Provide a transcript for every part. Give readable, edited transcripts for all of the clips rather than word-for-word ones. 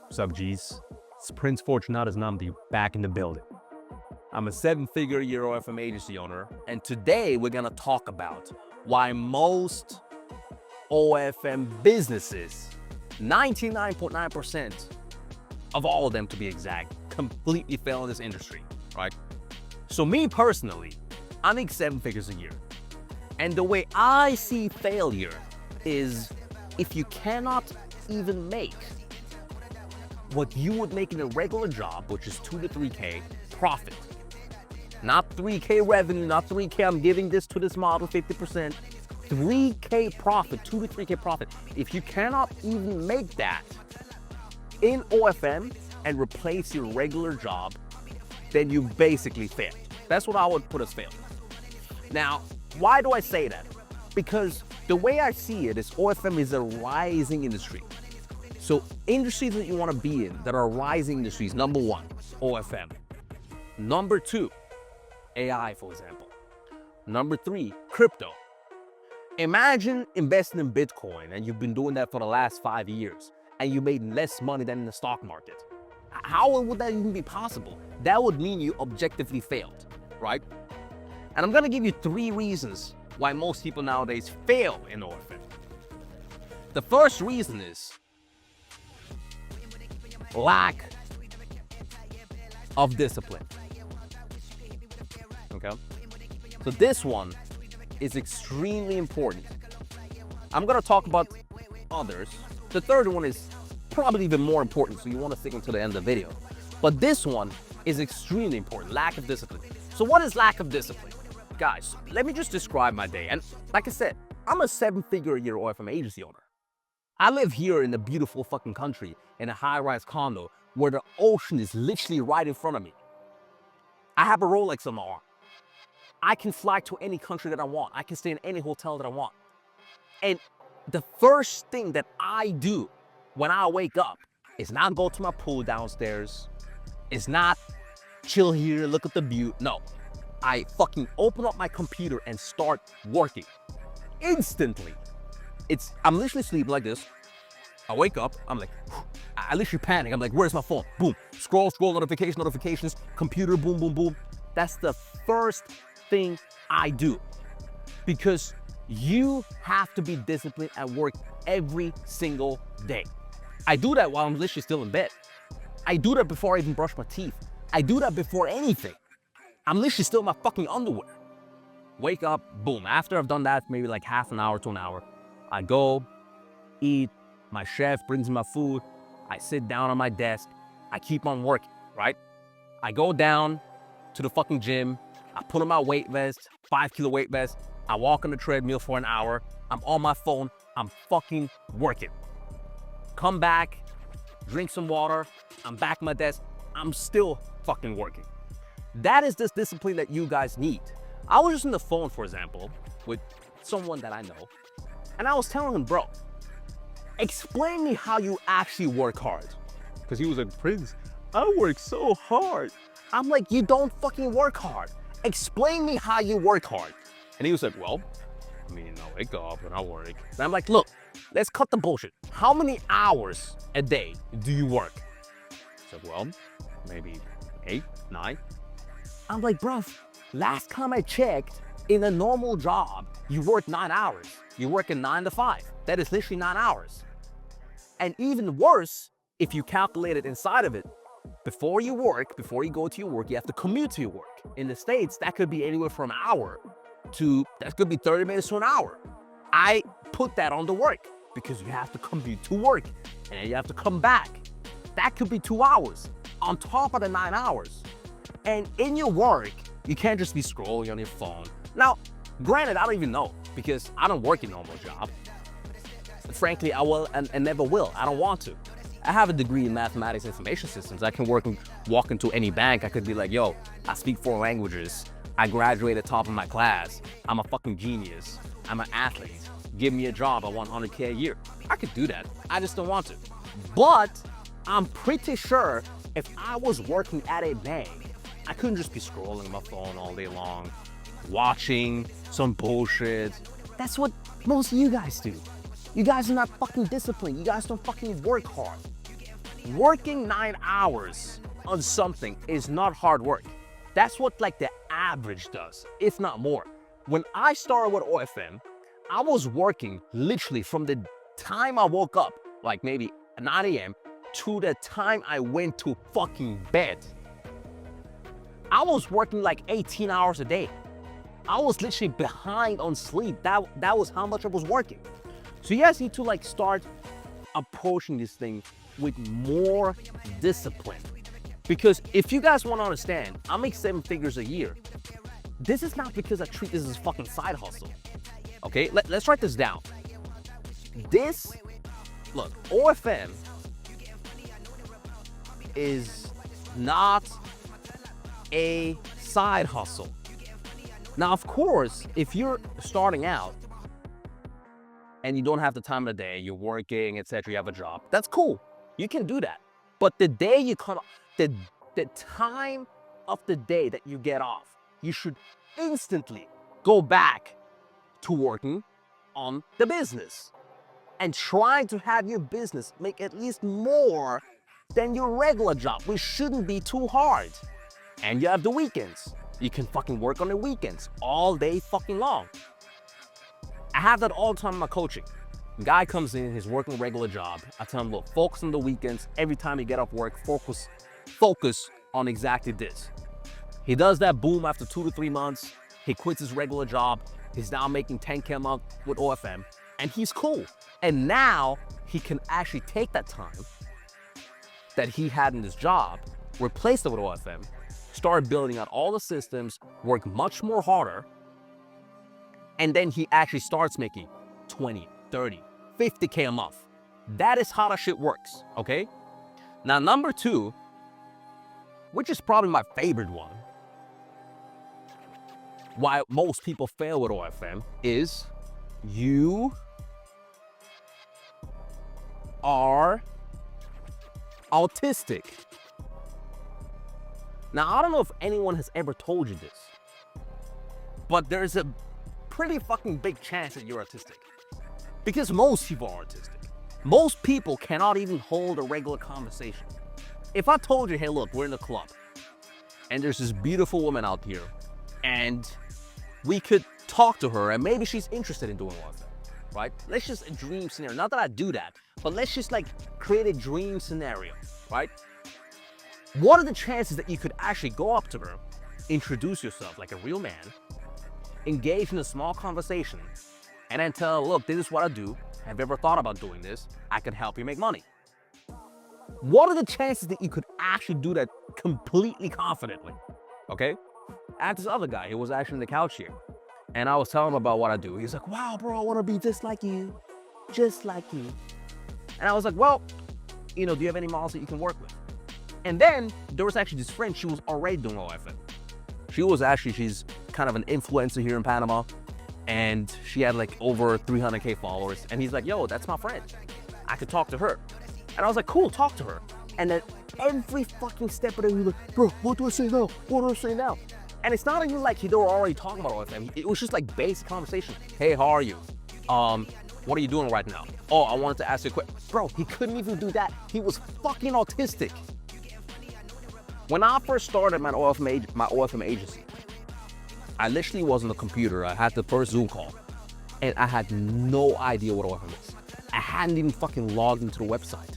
What's up, G's? It's Prince Fortunatus Namdi back in the building. I'm a 7-figure-a-year OFM agency owner, and today we're gonna talk about why most OFM businesses, 99.9% of all of them to be exact, completely fail in this industry, right? So me personally, I make 7 figures a year. And the way I see failure is if you cannot even make what you would make in a regular job, which is 2 to 3K profit. Not 3K revenue, not 3K, I'm giving this to this model 50%. 3K profit, 2 to 3K profit. If you cannot even make that in OFM and replace your regular job, then you basically failed. That's what I would put as failure. Now, why do I say that? Because the way I see it is OFM is a rising industry. So industries that you want to be in that are rising industries, number 1, OFM. Number 2, AI, for example. Number 3, crypto. Imagine investing in Bitcoin and you've been doing that for the last 5 years and you made less money than in the stock market. How would that even be possible? That would mean you objectively failed, right? And I'm gonna give you 3 reasons why most people nowadays fail in OFM. The first reason is lack of discipline. Okay? So this one is extremely important. I'm gonna talk about others. The third one is probably even more important, so you wanna stick until the end of the video. But this one is extremely important, lack of discipline. So what is lack of discipline? Guys, let me just describe my day. And like I said, I'm a 7-figure-a-year OFM agency owner. I live here in a beautiful fucking country in a high-rise condo where the ocean is literally right in front of me. I have a Rolex on my arm. I can fly to any country that I want. I can stay in any hotel that I want. And the first thing that I do when I wake up is not go to my pool downstairs. It's not chill here, look at the view. No, I fucking open up my computer and start working instantly. I'm literally sleeping like this. I wake up, I'm like, I literally panic. I'm like, where's my phone? Boom, scroll, notifications, computer, boom, boom, boom. That's the first thing I do because you have to be disciplined at work every single day. I do that while I'm literally still in bed. I do that before I even brush my teeth. I do that before anything. I'm literally still in my fucking underwear. Wake up, boom. After I've done that, maybe like half an hour to an hour, I go, eat, my chef brings me my food, I sit down on my desk, I keep on working, right? I go down to the fucking gym, I put on my weight vest, 5-kilo weight vest, I walk on the treadmill for an hour, I'm on my phone, I'm fucking working. Come back, drink some water, I'm back at my desk, I'm still fucking working. That is this discipline that you guys need. I was just on the phone, for example, with someone that I know, and I was telling him, bro, explain me how you actually work hard. Because he was like, Prince, I work so hard. I'm like, you don't fucking work hard. Explain me how you work hard. And he was like, well, I mean, I wake up and I work. And I'm like, look, let's cut the bullshit. How many hours a day do you work? He's like, well, maybe 8, 9. I'm like, bro, last time I checked, in a normal job, you work 9 hours. You work a 9 to 5. That is literally 9 hours. And even worse, if you calculate it inside of it, before you go to your work, you have to commute to your work. In the States, that could be anywhere from an hour that could be 30 minutes to an hour. I put that on the work because you have to commute to work and then you have to come back. That could be 2 hours on top of the 9 hours. And in your work, you can't just be scrolling on your phone. Now, granted, I don't even know because I don't work a normal job. Frankly, I will and never will. I don't want to. I have a degree in mathematics and information systems. I can walk into any bank. I could be like, yo, I speak 4 languages. I graduated top of my class. I'm a fucking genius. I'm an athlete. Give me a job. I want 100K a year. I could do that. I just don't want to. But I'm pretty sure if I was working at a bank, I couldn't just be scrolling my phone all day long, watching some bullshit. That's what most of you guys do. You guys are not fucking disciplined. You guys don't fucking work hard. Working 9 hours on something is not hard work. That's what like the average does, if not more. When I started with OFM, I was working literally from the time I woke up, like maybe 9 a.m. to the time I went to fucking bed. I was working like 18 hours a day. I was literally behind on sleep. That was how much I was working. So you guys need to like start approaching this thing with more discipline. Because if you guys want to understand, I make 7 figures a year. This is not because I treat this as a fucking side hustle. Okay, let's write this down. Look, OFM is not a side hustle. Now, of course, if you're starting out and you don't have the time of the day, you're working, etc., you have a job, that's cool. You can do that. But the day you come, the time of the day that you get off, you should instantly go back to working on the business and try to have your business make at least more than your regular job, which shouldn't be too hard. And you have the weekends. You can fucking work on the weekends all day fucking long. I have that all the time in my coaching. The guy comes in, he's working a regular job. I tell him, look, focus on the weekends. Every time you get off work, focus on exactly this. He does that, boom, after 2 to 3 months, he quits his regular job. He's now making 10K a month with OFM, and he's cool. And now he can actually take that time that he had in his job, replace it with OFM, start building out all the systems, work much more harder, and then he actually starts making 20, 30, 50K a month. That is how that shit works, okay? Now, number 2, which is probably my favorite one, why most people fail with OFM, is you are autistic. Now, I don't know if anyone has ever told you this, but there's a pretty fucking big chance that you're autistic. Because most people are autistic. Most people cannot even hold a regular conversation. If I told you, hey, look, we're in a club, and there's this beautiful woman out here, and we could talk to her, and maybe she's interested in doing OFM, right? Let's just a dream scenario. Not that I do that, but let's just like create a dream scenario, right? What are the chances that you could actually go up to her, introduce yourself like a real man, engage in a small conversation, and then tell her, look, this is what I do. Have you ever thought about doing this? I can help you make money. What are the chances that you could actually do that completely confidently? Okay? I had this other guy, he was actually on the couch here, and I was telling him about what I do. He's like, wow, bro, I want to be just like you. Just like you. And I was like, well, do you have any models that you can work with? And then there was actually this friend, she was already doing OFM. She's kind of an influencer here in Panama, and she had like over 300K followers. And he's like, yo, that's my friend. I could talk to her. And I was like, cool, talk to her. And then every fucking step of it, he was like, bro, what do I say now? What do I say now? And it's not even like they were already talking about OFM. It was just like basic conversation. Hey, how are you? What are you doing right now? Oh, I wanted to ask you a question. Bro, he couldn't even do that. He was fucking autistic. When I first started my OFM agency, I literally was on the computer. I had the first Zoom call, and I had no idea what OFM is. I hadn't even fucking logged into the website.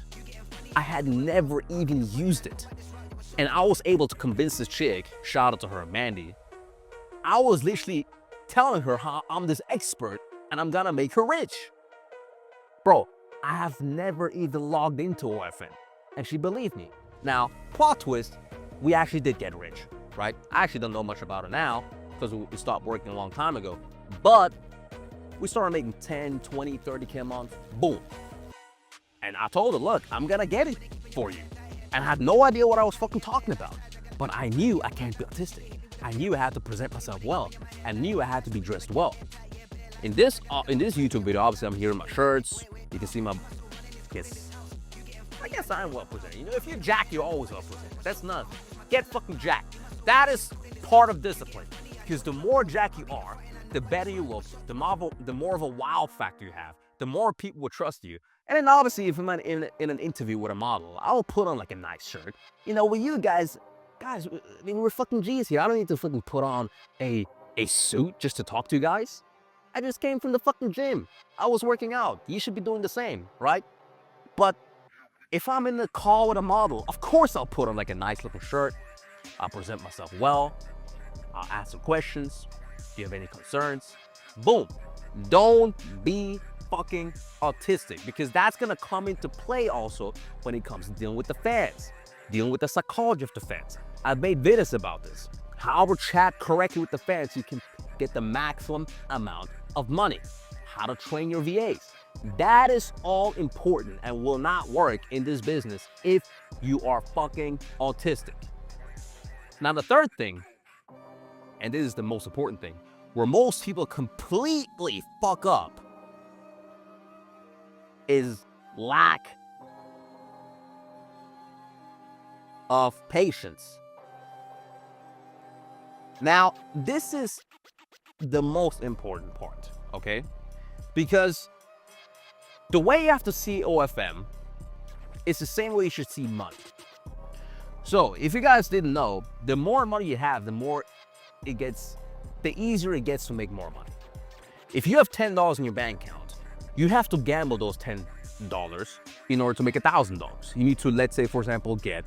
I had never even used it. And I was able to convince this chick, shout out to her, Mandy. I was literally telling her how I'm this expert and I'm gonna make her rich. Bro, I have never even logged into OFM, and she believed me. Now, plot twist, we actually did get rich, right? I actually don't know much about it now because we stopped working a long time ago, but we started making 10, 20, 30K a month, boom. And I told her, look, I'm gonna get it for you. And I had no idea what I was fucking talking about, but I knew I can't be autistic. I knew I had to present myself well. I knew I had to be dressed well. In this YouTube video, obviously I'm here in my shirts. You can see my, I guess I'm well presented. If you're jacked, you're always well presented. That's nothing. Get fucking jacked. That is part of discipline. Because the more jacked you are, the better you look, the more of a wow factor you have, the more people will trust you, And then obviously, if I'm in an interview with a model, I'll put on like a nice shirt. You know, with you guys, I mean, we're fucking G's here. I don't need to fucking put on a suit just to talk to you guys. I just came from the fucking gym. I was working out. You should be doing the same, right? But if I'm in the call with a model, of course I'll put on like a nice little shirt. I'll present myself well. I'll ask some questions. Do you have any concerns? Boom. Don't be fucking autistic, because that's gonna come into play also when it comes to dealing with the fans, dealing with the psychology of the fans. I've made videos about this. How to chat correctly with the fans so you can get the maximum amount of money. How to train your VAs. That is all important and will not work in this business if you are fucking autistic. Now the third thing, and this is the most important thing, where most people completely fuck up, is lack of patience. Now, this is the most important part, okay? Because the way you have to see OFM is the same way you should see money. So, if you guys didn't know, the more money you have, the easier it gets to make more money. If you have $10 in your bank account, you have to gamble those $10 in order to make $1,000. You need to, let's say, for example, get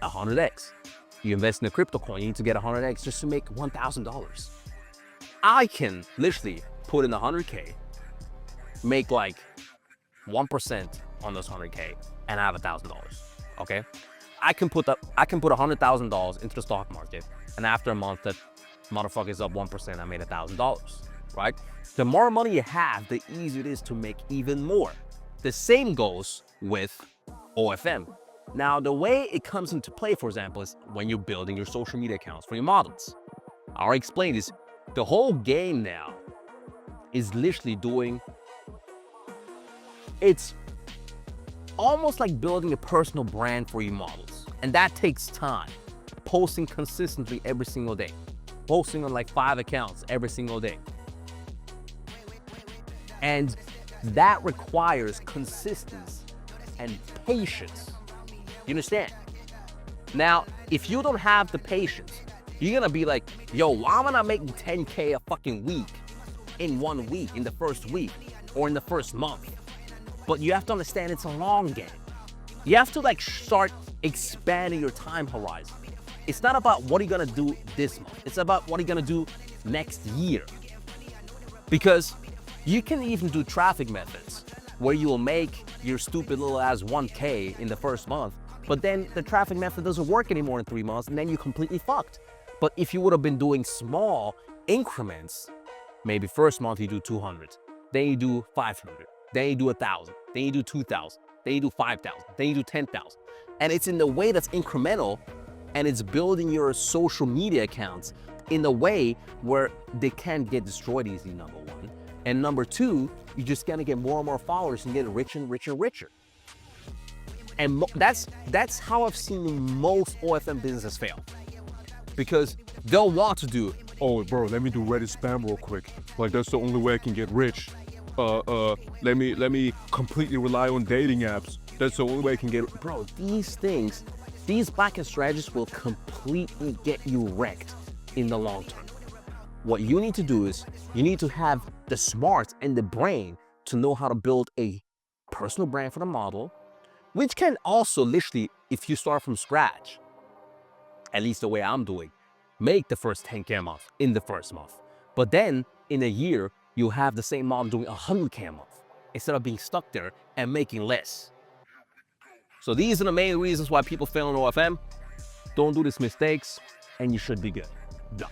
100x. You invest in a crypto coin, you need to get 100x just to make $1,000. I can literally put in 100K, make like 1% on those 100K, and I have $1,000. Okay, I can put $100,000 into the stock market, and after a month, that motherfucker is up 1%. I made $1,000. Right? The more money you have, the easier it is to make even more. The same goes with OFM. Now, the way it comes into play, for example, is when you're building your social media accounts for your models. I already explained this. The whole game now is literally it's almost like building a personal brand for your models. And that takes time. Posting consistently every single day. Posting on like 5 accounts every single day. And that requires consistency and patience. You understand? Now, if you don't have the patience, you're gonna be like, yo, why am I not making 10K a fucking week in 1 week, in the first week, or in the first month? But you have to understand it's a long game. You have to like start expanding your time horizon. It's not about what you're gonna do this month. It's about what you're gonna do next year. Because you can even do traffic methods where you will make your stupid little ass 1K in the first month, but then the traffic method doesn't work anymore in 3 months, and then you're completely fucked. But if you would have been doing small increments, maybe first month you do 200, then you do 500, then you do 1,000, then you do 2,000, then you do 5,000, then you do 10,000. And it's in the way that's incremental, and it's building your social media accounts in a way where they can't get destroyed easily, number one. And number two, you're just gonna get more and more followers and get richer and richer and richer. And that's how I've seen most OFM businesses fail. Because they'll want to do, oh bro, let me do Reddit spam real quick. Like that's the only way I can get rich. Let me completely rely on dating apps. That's the only way I can get, bro, these things, these back-end strategies will completely get you wrecked in the long term. What you need to do is you need to have the smarts and the brain to know how to build a personal brand for the model, which can also literally, if you start from scratch, at least the way I'm doing, make the first 10K a month in the first month. But then in a year, you'll have the same model doing 100K a month instead of being stuck there and making less. So these are the main reasons why people fail in OFM. Don't do these mistakes and you should be good. Done.